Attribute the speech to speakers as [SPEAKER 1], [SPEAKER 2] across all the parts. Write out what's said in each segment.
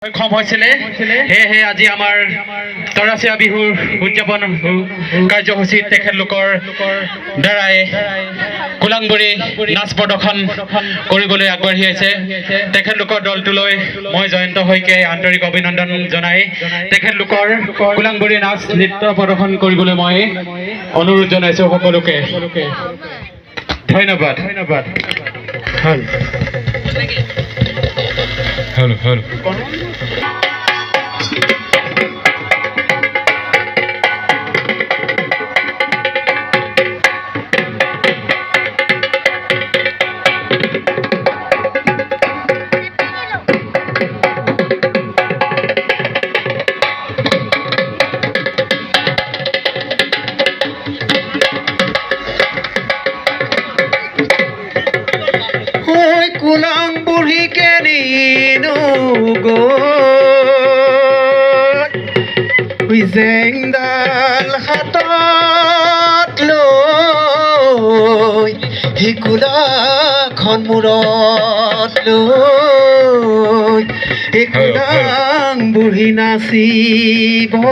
[SPEAKER 1] সক্ষম হৈছিলে সেয়েহে আজি আমাৰ তৰাচিয়া বিহুৰ উদযাপন কাৰ্যসূচীত তেখেতলোকৰ দ্বাৰাই কোলাংবুৰী নাচ প্ৰদৰ্শন কৰিবলৈ আগবাঢ়ি আহিছে। তেখেতলোকৰ দলটোলৈ মই জয়ন্ত শইকীয়াই আন্তৰিক অভিনন্দন জনাই তেখেতলোকৰ কোলাংবুৰী নাচ নৃত্য প্ৰদৰ্শন কৰিবলৈ মই অনুৰোধ জনাইছোঁ সকলোকে। ধন্যবাদ। Hello.
[SPEAKER 2] Kulangburi kenino go Wizengdal hatat loy Hikula khon murot loy Kulangburi nasibo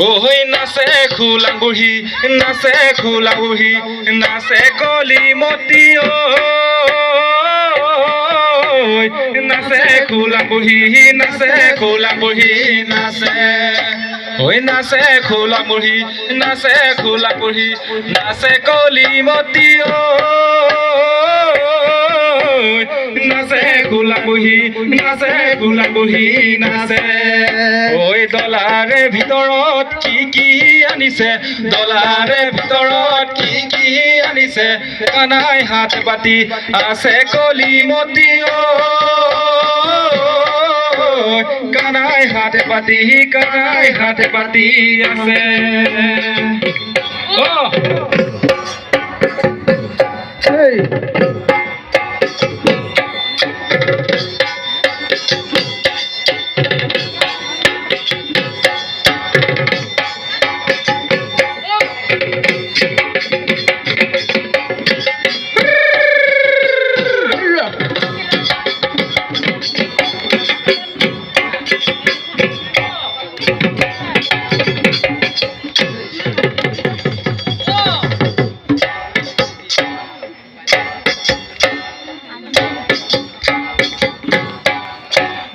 [SPEAKER 1] ওই নাচে খোলাংবুঢ়ী নাচে খোলাংবুঢ়ী নাচে কলি মতি নাচে খোলাংবুঢ়ী নাচে খোলাংবুঢ়ী নাচে ঐ নাচে খোলাংবুঢ়ী নাচে খোলাংবুঢ়ী নাচে কলি মতি নাচে খোলাংবুঢ়ী নাচে খোলাংবুঢ়ী নাচে ঐ ডলাৰে ভিতৰত কি আনিছে ডলাৰে ভিতৰত কি আনিছে কানাই হাত পাতি আছে কলি মতি কানাই হাত পাতি আছে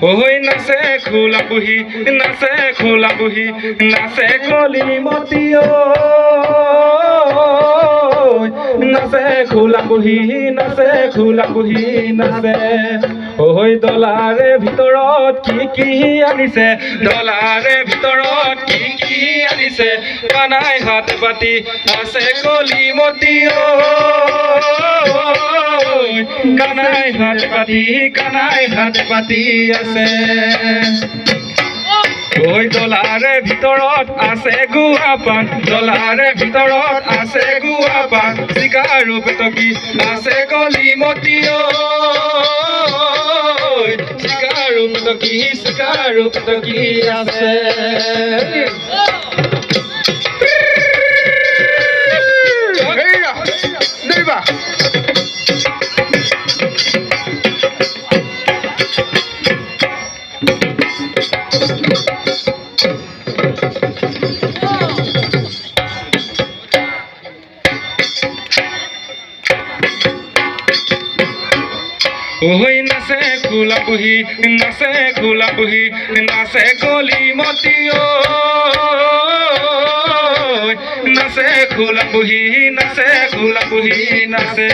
[SPEAKER 1] ওই নাচে খোলাংবুঢ়ী নাচে খোলাংবুঢ়ী নাচে কলি মতি নাচে খোলাংবুঢ়ী নাচে খোলাংবুঢ়ী নাচে ওই ডলাৰে ভিতৰত কি আনিছে ডলাৰে ভিতৰত কি আনিছে কানাই হাত পাতি আছে কলি মতি কানাই হাত পাতি আছে ওই ডলাৰে ভিতৰত আছে গুৱা পান ডলাৰে ভিতৰত আছে গুৱা পান চিকাৰু পেটকি আছে কলি মতি চিকাৰু পেটকি আছে ওই নাচে খোলাংবুঢ়ী নাচে খোলাংবুঢ়ী নাচে কলি মতি নাচে খোলাংবুঢ়ী নাচে খোলাংবুঢ়ী নাচে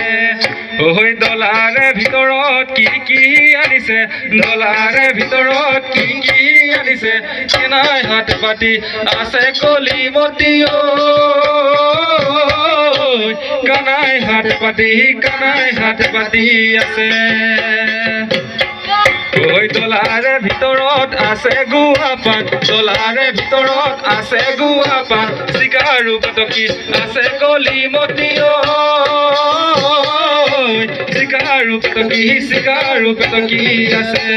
[SPEAKER 1] ওই ডলাৰে ভিতৰত কি আনিছে ডলাৰে ভিতৰত কি আনিছে কেনাই হাত পাতি আছে কলি মতি কানাই হাত পাতি আছে ওই ডলাৰে ভিতৰত আছে গুৱা পান ডলাৰে ভিতৰত আছে গুৱা পান চিকাৰু পেটকি আছে কলি মতি চিকাৰু পেটকি আছে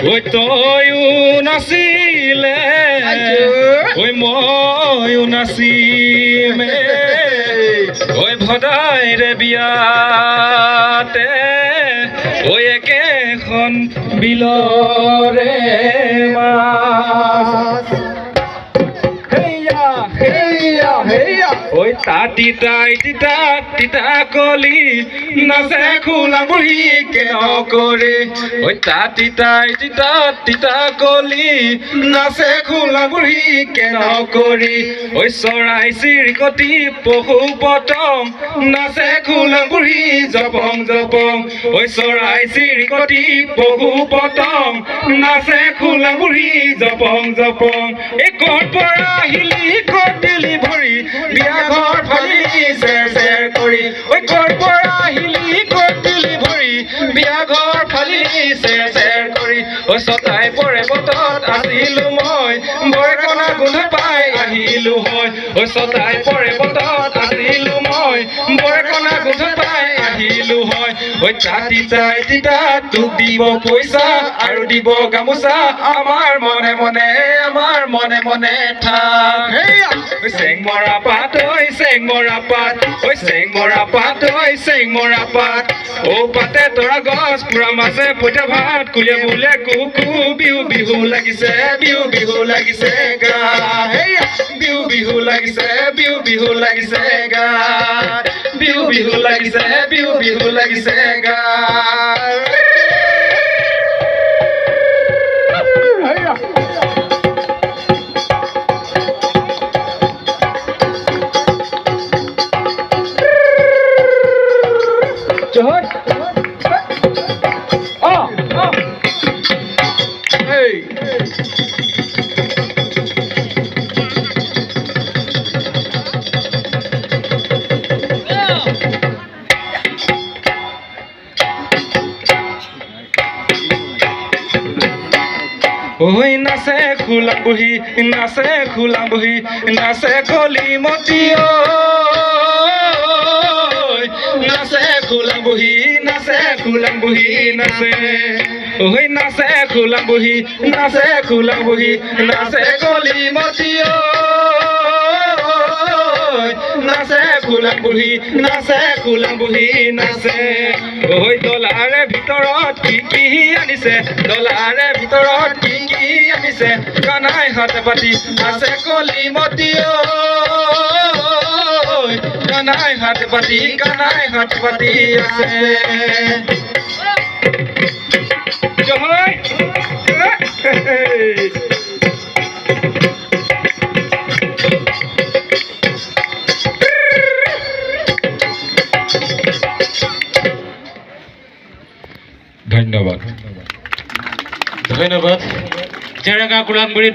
[SPEAKER 1] ঐ তয়ো নাচিলে ঐ ময়ো নাচিমে ঐ ভদাইৰে বিয়াতে ঐ একেখন বিলৰে মাছ ঐ তাতি তাই তিতা তিতা কলি নাচে খোলা বুঢ়ী কে নকৰে ঐ তাতি তাই তিতা তিতা কলি নাচে খোলা বুঢ়ী কে নকৰি ঐ চৰাই চিৰিকটি পশু পতং নাচে খোলা বুঢ়ী জপং জপং ঐ চৰাই চিৰিকটি পশু পতং নাচে খোলা বুঢ়ী জপং জপং এই ক'ৰ পৰা আহিলি ক'ত দিলি ভৰি বিয়া ঘৰ ফালিলি চেৰ চেৰ কৰি ঐ ক'ৰ পৰা আহিলি ক'ত দিলি ভৰি বিয়া ঘৰ ফালিলি চেৰ চেৰ কৰি ঐ ছটাই পৰে বতত আহিলো মই বৰকণা গোন্ধ পাই আহিলো হয় ঐ ছটাই পৰে বতত আহিলো মই বৰকণা গোন্ধ পাই আহিলো হয় ঐ তাতি তাই তিতা তোক দিব পইচা আৰু দিব গামোচা আমাৰ মনে মনে থাক চেং মৰা পাত ঐ চেং মৰা পাত ঐ চেং মৰা পাত ঐ চেং মৰা পাত ঔ পাতে তৰা গছ পুৰা মাছে পইতা ভাত কুলিয়ে বোলে কুকু বিহু বিহু লাগিছে গা বিহু বিহু লাগিছে গা বিহু বিহু লাগিছে গা Johor. Oh. Hey. Oi nace khula buhi nace koli motio nace khulang buhi nace oi nace khulang buhi nace koli motio nace khulang buhi nace oi dolare bitorat ki anise dolare bitorat ki anise kanai hat pati nace koli motio kanai hat pati ase Johor ধন্যবাদ জেৰেঙা কুলাংগুৰি